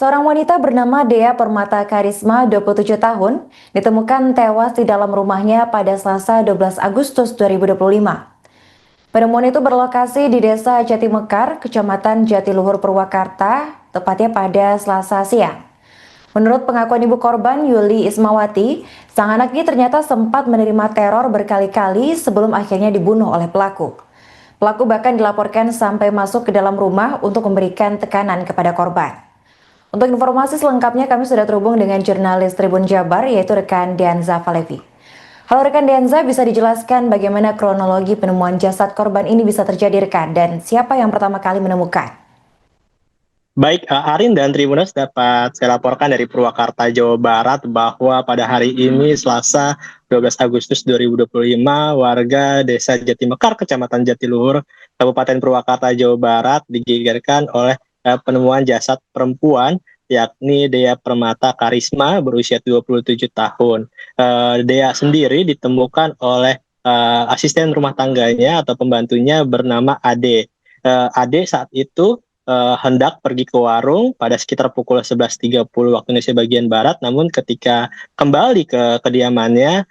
Seorang wanita bernama Dea Permata Karisma, 27 tahun, ditemukan tewas di dalam rumahnya pada Selasa 12 Agustus 2025. Penemuan itu berlokasi di Desa Jatimekar, Kecamatan Jatiluhur, Purwakarta, tepatnya pada Selasa siang. Menurut pengakuan ibu korban, Yuli Ismawati, sang anak ini ternyata sempat menerima teror berkali-kali sebelum akhirnya dibunuh oleh pelaku. Pelaku bahkan dilaporkan sampai masuk ke dalam rumah untuk memberikan tekanan kepada korban. Untuk informasi selengkapnya kami sudah terhubung dengan jurnalis Tribun Jabar yaitu rekan Dianza Falevi. Halo rekan Dianza, bisa dijelaskan bagaimana kronologi penemuan jasad korban ini bisa terjadi rekan dan siapa yang pertama kali menemukan? Baik, Arin dan Tribuners dapat saya laporkan dari Purwakarta, Jawa Barat bahwa pada hari ini Selasa 12 Agustus 2025 warga Desa Jatimekar, Kecamatan Jatiluhur, Kabupaten Purwakarta, Jawa Barat digegerkan oleh penemuan jasad perempuan yakni Dea Permata Karisma berusia 27 tahun. Dea sendiri ditemukan oleh asisten rumah tangganya atau pembantunya bernama Ade. Ade saat itu hendak pergi ke warung pada sekitar pukul 11.30 waktu Indonesia bagian Barat, namun ketika kembali ke kediamannya,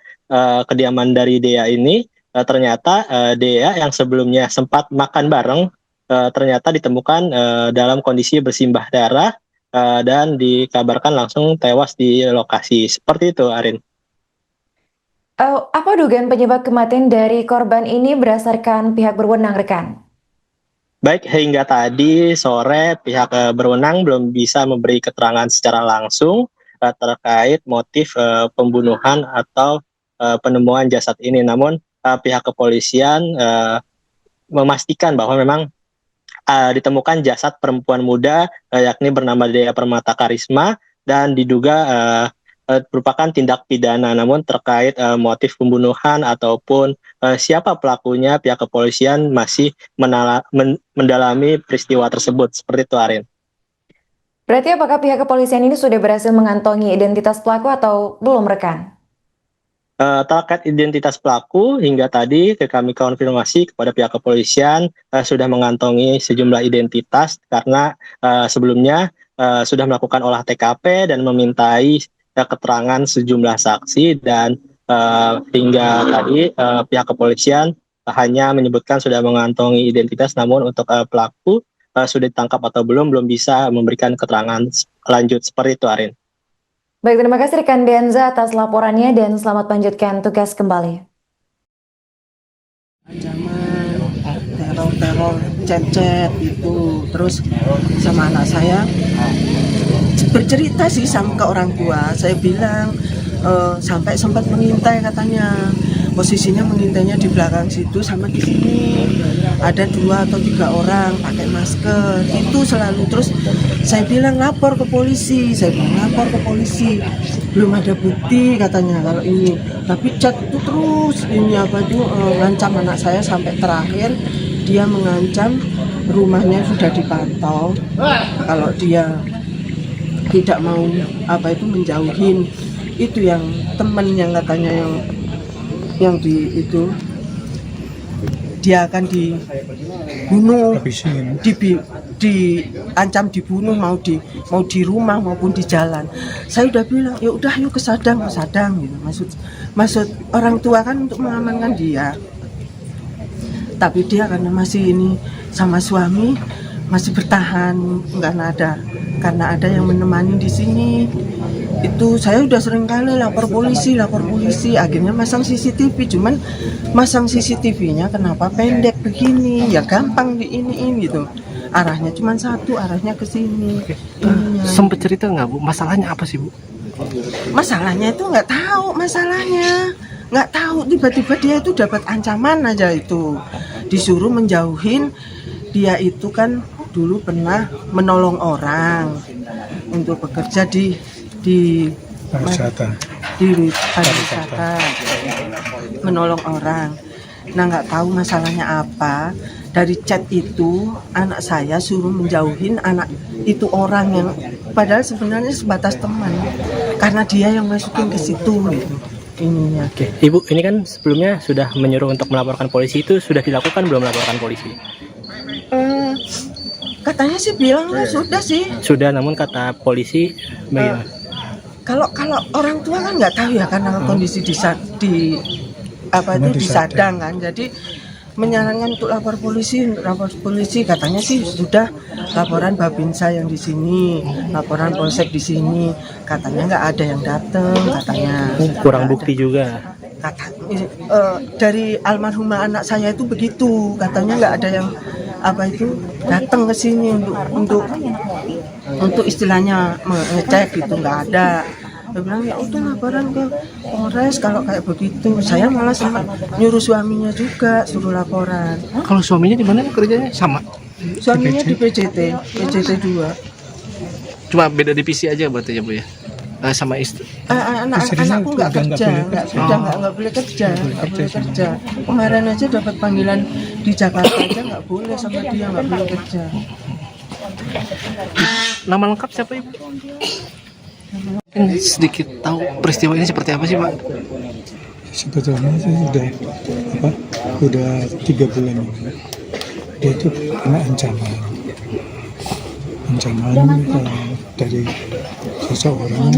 kediaman dari Dea ini, ternyata Dea yang sebelumnya sempat makan bareng, ternyata ditemukan dalam kondisi bersimbah darah dan dikabarkan langsung tewas di lokasi. Seperti itu, Arin. Apa dugaan penyebab kematian dari korban ini berdasarkan pihak berwenang rekan? Baik, hingga tadi sore pihak berwenang belum bisa memberi keterangan secara langsung terkait motif pembunuhan atau penemuan jasad ini. Namun pihak kepolisian memastikan bahwa memang ditemukan jasad perempuan muda yakni bernama Dea Permata Karisma dan diduga merupakan tindak pidana. Namun terkait motif pembunuhan ataupun siapa pelakunya, pihak kepolisian masih mendalami peristiwa tersebut. Seperti itu, Arin. Berarti apakah pihak kepolisian ini sudah berhasil mengantongi identitas pelaku atau belum rekan? Terkait identitas pelaku, hingga tadi kami konfirmasi kepada pihak kepolisian sudah mengantongi sejumlah identitas karena sebelumnya sudah melakukan olah TKP dan memintai keterangan sejumlah saksi dan hingga tadi pihak kepolisian hanya menyebutkan sudah mengantongi identitas, namun untuk pelaku sudah ditangkap atau belum bisa memberikan keterangan lanjut. Seperti itu, Arin. Baik, terima kasih rekan Dianza atas laporannya dan selamat lanjutkan tugas kembali. Ancaman teror chat itu terus sama anak saya bercerita sih sama ke orang tua. Saya bilang sampai sempat mengintai, katanya posisinya mengintainya di belakang situ sama di sini ada 2 atau 3 orang pakai masker itu selalu. Terus saya bilang lapor ke polisi, belum ada bukti katanya kalau ini, tapi chat itu terus ini ngancam anak saya sampai terakhir dia mengancam rumahnya sudah dipantau kalau dia tidak mau menjauhin itu yang teman yang katanya yang dia akan dibunuh, diancam dibunuh mau di rumah maupun di jalan. Saya udah bilang ya udah yuk ke Sadang gitu. Maksud orang tua kan untuk mengamankan dia. Tapi dia karena masih ini sama suami masih bertahan karena ada yang menemani di sini. Itu saya udah sering kali lapor polisi, akhirnya masang CCTV, cuman masang CCTV-nya kenapa pendek begini, ya gampang diiniin gitu, arahnya cuma satu, arahnya ke sini. Sempet cerita nggak Bu, masalahnya apa sih Bu? Masalahnya itu nggak tahu, tiba-tiba dia itu dapat ancaman aja, itu disuruh menjauhin. Dia itu kan dulu pernah menolong orang untuk bekerja di pariwisata, menolong orang. Nah, nggak tahu masalahnya apa. Dari chat itu anak saya suruh menjauhin anak itu orang yang padahal sebenarnya sebatas teman, karena dia yang masukin ke situ gitu. Ininya. Oke, Ibu, ini kan sebelumnya sudah menyuruh untuk melaporkan polisi, itu sudah dilakukan belum melaporkan polisi? Katanya sih bilang sudah sih. Sudah, namun kata polisi bagaimana? Kalau orang tua kan nggak tahu ya karena kondisi di Sadang kan. Jadi menyarankan untuk lapor polisi katanya sih sudah laporan Babinsa yang di sini, laporan Polsek di sini. Katanya nggak ada yang datang katanya. Kurang bukti juga. Dari almarhumah anak saya itu begitu, katanya nggak ada yang datang ke sini untuk istilahnya mengecek gitu, nggak ada. Dia bilang ya udah laporan ke Polres kalau kayak begitu. Saya malah sempat nyuruh suaminya juga suruh laporan. Kalau suaminya di mana kerjanya? Sama. Suaminya di PJT 2. Cuma beda divisi aja berarti ya Bu ya. Sama istri. Anakku nggak kerja, nggak boleh kerja. Kemarin aja dapat panggilan di Jakarta aja nggak boleh sama dia, nggak boleh kerja. Nama lengkap siapa Ibu? Ini sedikit tahu peristiwa ini seperti apa sih Pak? Sebetulnya sih udah 3 bulan ini dia itu kena ancaman dari seseorang.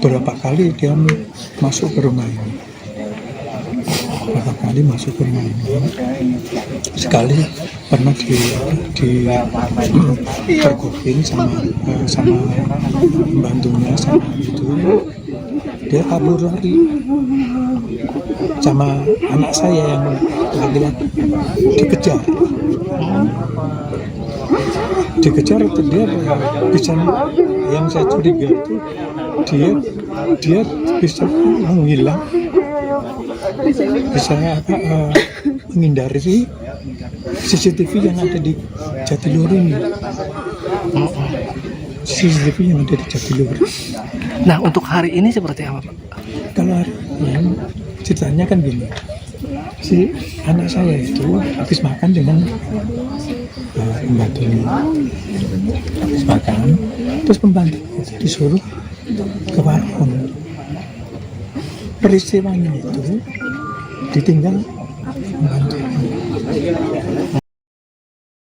Berapa kali dia masuk ke rumah ini, sekali pernah dipergokin sama pembantunya sama itu, dia kabur lari sama anak saya yang laki-laki, dikejar itu dia bisa, yang saya curiga itu dia bisa menghilang, bisa menghindari CCTV yang ada di Jatiluhur ini. CCTV yang ada di Jatiluhur. Nah, untuk hari ini seperti apa Pak? Kalau hari ini ceritanya kan gini, si anak saya itu habis makan dengan pembantunya, habis makan, terus pembantu itu disuruh ke warung. Peristiwanya itu ditinggal pembantunya.